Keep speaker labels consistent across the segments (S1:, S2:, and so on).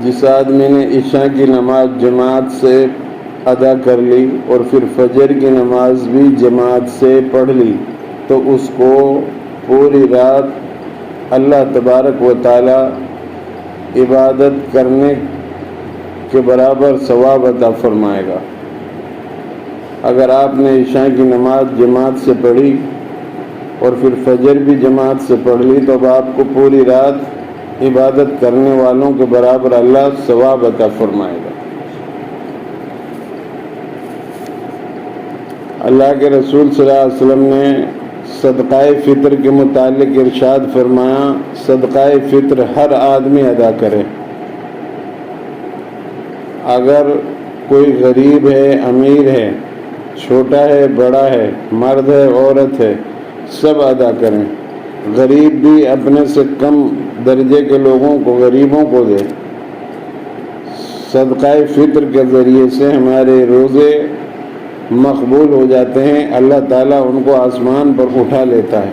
S1: جس آدمی نے عشاء کی نماز جماعت سے ادا کر لی اور پھر فجر کی نماز بھی جماعت سے پڑھ لی تو اس کو پوری رات اللہ تبارک و تعالی عبادت کرنے کے برابر ثواب عطا فرمائے گا۔ اگر آپ نے عشاء کی نماز جماعت سے پڑھی اور پھر فجر بھی جماعت سے پڑھ لی تو اب آپ کو پوری رات عبادت کرنے والوں کے برابر اللہ ثواب عطا فرمائے گا۔ اللہ کے رسول صلی اللہ علیہ وسلم نے صدقہ فطر کے متعلق ارشاد فرمایا، صدقہ فطر ہر آدمی ادا کرے، اگر کوئی غریب ہے، امیر ہے، چھوٹا ہے، بڑا ہے، مرد ہے، عورت ہے، سب ادا کریں۔ غریب بھی اپنے سے کم درجے کے لوگوں کو، غریبوں کو دے۔ صدقہ فطر کے ذریعے سے ہمارے روزے مقبول ہو جاتے ہیں، اللہ تعالیٰ ان کو آسمان پر اٹھا لیتا ہے۔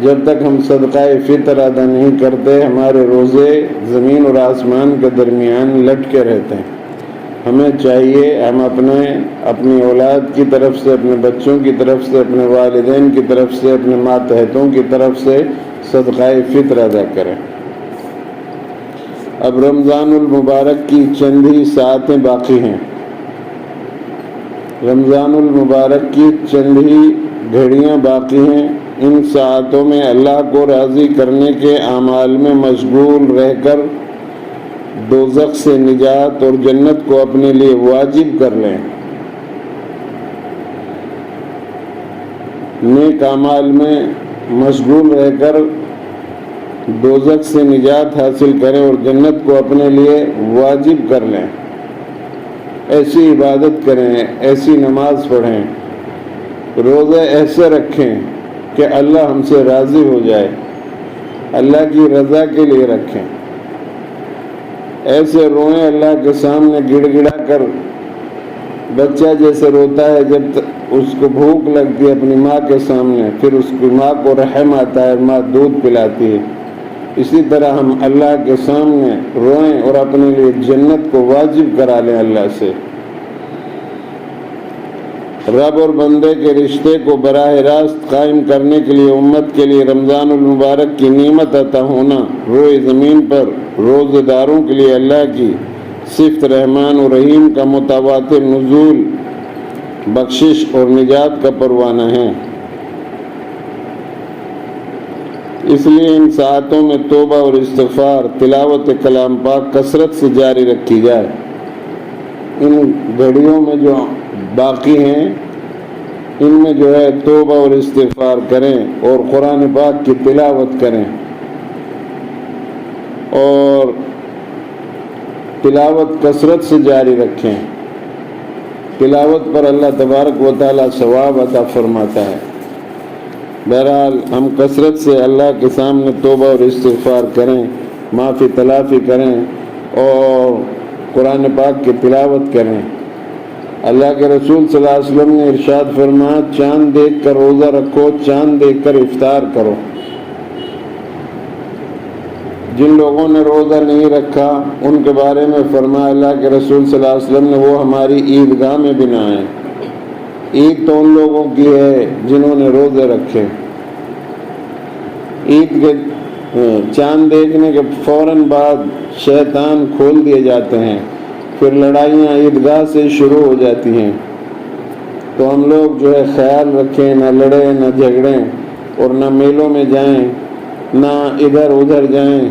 S1: جب تک ہم صدقہ فطر ادا نہیں کرتے ہمارے روزے زمین اور آسمان کے درمیان لٹکے رہتے ہیں۔ ہمیں چاہیے ہم اپنی اولاد کی طرف سے، اپنے بچوں کی طرف سے، اپنے والدین کی طرف سے، اپنے ماتحتوں کی طرف سے صدقہ فطر ادا کریں۔ اب رمضان المبارک کی چند ہی ساعتیں باقی ہیں، رمضان المبارک کی چند ہی گھڑیاں باقی ہیں۔ ان ساعتوں میں اللہ کو راضی کرنے کے اعمال میں مشغول رہ کر دوزخ سے نجات اور جنت کو اپنے لیے واجب کر لیں۔ نیک اعمال میں مشغول رہ کر دوزخ سے نجات حاصل کریں اور جنت کو اپنے لیے واجب کر لیں۔ ایسی عبادت کریں، ایسی نماز پڑھیں، روزے ایسے رکھیں کہ اللہ ہم سے راضی ہو جائے، اللہ کی رضا کے لیے رکھیں۔ ایسے روئیں اللہ کے سامنے گڑ گڑا کر، بچہ جیسے روتا ہے جب اس کو بھوک لگتی ہے اپنی ماں کے سامنے، پھر اس کی ماں کو رحم آتا ہے، ماں دودھ پلاتی ہے، اسی طرح ہم اللہ کے سامنے روئیں اور اپنے لیے جنت کو واجب کرا لیں اللہ سے۔ رب اور بندے کے رشتے کو براہ راست قائم کرنے کے لیے امت کے لیے رمضان المبارک کی نعمت عطا ہونا روئے زمین پر روزہ داروں کے لیے اللہ کی صفت رحمان و رحیم کا متواتر نزول بخشش اور نجات کا پروانہ ہے۔ اس لیے ان ساعتوں میں توبہ اور استغفار، تلاوت کلام پاک کثرت سے جاری رکھی جائے۔ ان گھڑیوں میں جو باقی ہیں ان میں جو ہے توبہ اور استغفار کریں اور قرآن پاک کی تلاوت کریں، اور تلاوت کثرت سے جاری رکھیں۔ تلاوت پر اللہ تبارک و تعالیٰ ثواب عطا فرماتا ہے۔ بہرحال ہم کثرت سے اللہ کے سامنے توبہ اور استغفار کریں، معافی تلافی کریں اور قرآن پاک کی تلاوت کریں۔ اللہ کے رسول صلی اللہ علیہ وسلم نے ارشاد فرمایا، چاند دیکھ کر روزہ رکھو، چاند دیکھ کر افطار کرو۔ جن لوگوں نے روزہ نہیں رکھا ان کے بارے میں فرمایا اللہ کے رسول صلی اللہ علیہ وسلم نے، وہ ہماری عیدگاہ میں بھی نہ آئیں۔ عید تو ان لوگوں کی ہے جنہوں نے روزے رکھے۔ عید کے چاند دیکھنے کے فوراً بعد شیطان کھول دیے جاتے ہیں، پھر لڑائیاں عیدگاہ سے شروع ہو جاتی ہیں۔ تو ہم لوگ جو ہے خیال رکھیں، نہ لڑیں نہ جھگڑیں اور نہ میلوں میں جائیں، نہ ادھر ادھر جائیں،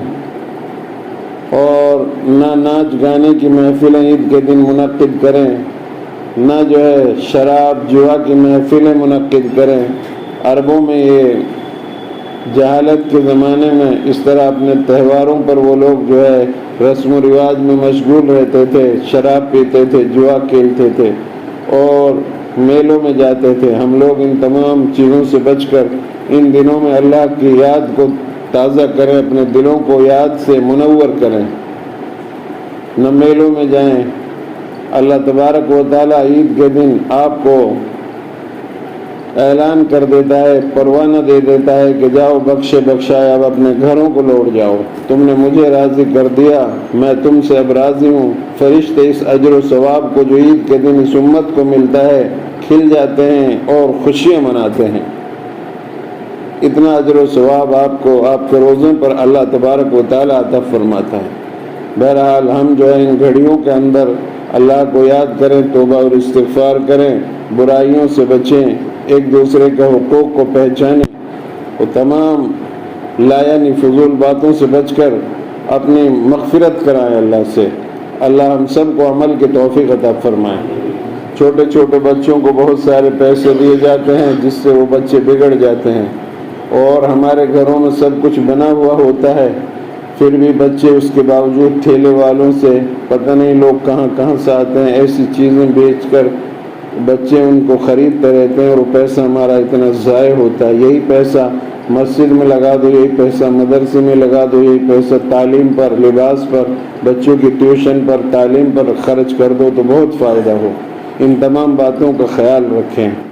S1: اور نہ ناچ گانے کی محفلیں عید کے دن منعقد کریں، نہ جو ہے شراب جوا کی محفلیں منعقد کریں۔ عربوں میں یہ جہالت کے زمانے میں اس طرح اپنے تہواروں پر وہ لوگ جو ہے رسم و رواج میں مشغول رہتے تھے، شراب پیتے تھے، جوا کھیلتے تھے اور میلوں میں جاتے تھے۔ ہم لوگ ان تمام چیزوں سے بچ کر ان دنوں میں اللہ کی یاد کو تازہ کریں، اپنے دلوں کو یاد سے منور کریں، نہ میلوں میں جائیں۔ اللہ تبارک و تعالیٰ عید کے دن آپ کو اعلان کر دیتا ہے، پروانہ دے دیتا ہے کہ جاؤ بخشے بخشائے، اب اپنے گھروں کو لوٹ جاؤ، تم نے مجھے راضی کر دیا، میں تم سے اب راضی ہوں۔ فرشتے اس اجر و ثواب کو جو عید کے دن اس امت کو ملتا ہے کھل جاتے ہیں اور خوشیاں مناتے ہیں۔ اتنا اجر و ثواب آپ کو آپ کے روزوں پر اللہ تبارک و تعالیٰ عطا فرماتا ہے۔ بہرحال ہم جو ہے ان گھڑیوں کے اندر اللہ کو یاد کریں، توبہ اور استغفار کریں، برائیوں سے بچیں، ایک دوسرے کے حقوق کو پہچانیں اور تمام لایعنی فضول باتوں سے بچ کر اپنی مغفرت کرائیں اللہ سے۔ اللہ ہم سب کو عمل کی توفیق عطا فرمائے۔ چھوٹے چھوٹے بچوں کو بہت سارے پیسے دیے جاتے ہیں جس سے وہ بچے بگڑ جاتے ہیں، اور ہمارے گھروں میں سب کچھ بنا ہوا ہوتا ہے، پھر بھی بچے اس کے باوجود ٹھیلے والوں سے پتہ نہیں لوگ کہاں کہاں سے آتے ہیں، ایسی چیزیں بیچ کر بچے ان کو خریدتے رہتے ہیں، اور وہ پیسہ ہمارا اتنا ضائع ہوتا ہے۔ یہی پیسہ مسجد میں لگا دو، یہی پیسہ مدرسے میں لگا دو، یہی پیسہ تعلیم پر، لباس پر، بچوں کی ٹیوشن پر، تعلیم پر خرچ کر دو تو بہت فائدہ ہو۔ ان تمام باتوں کا خیال رکھیں۔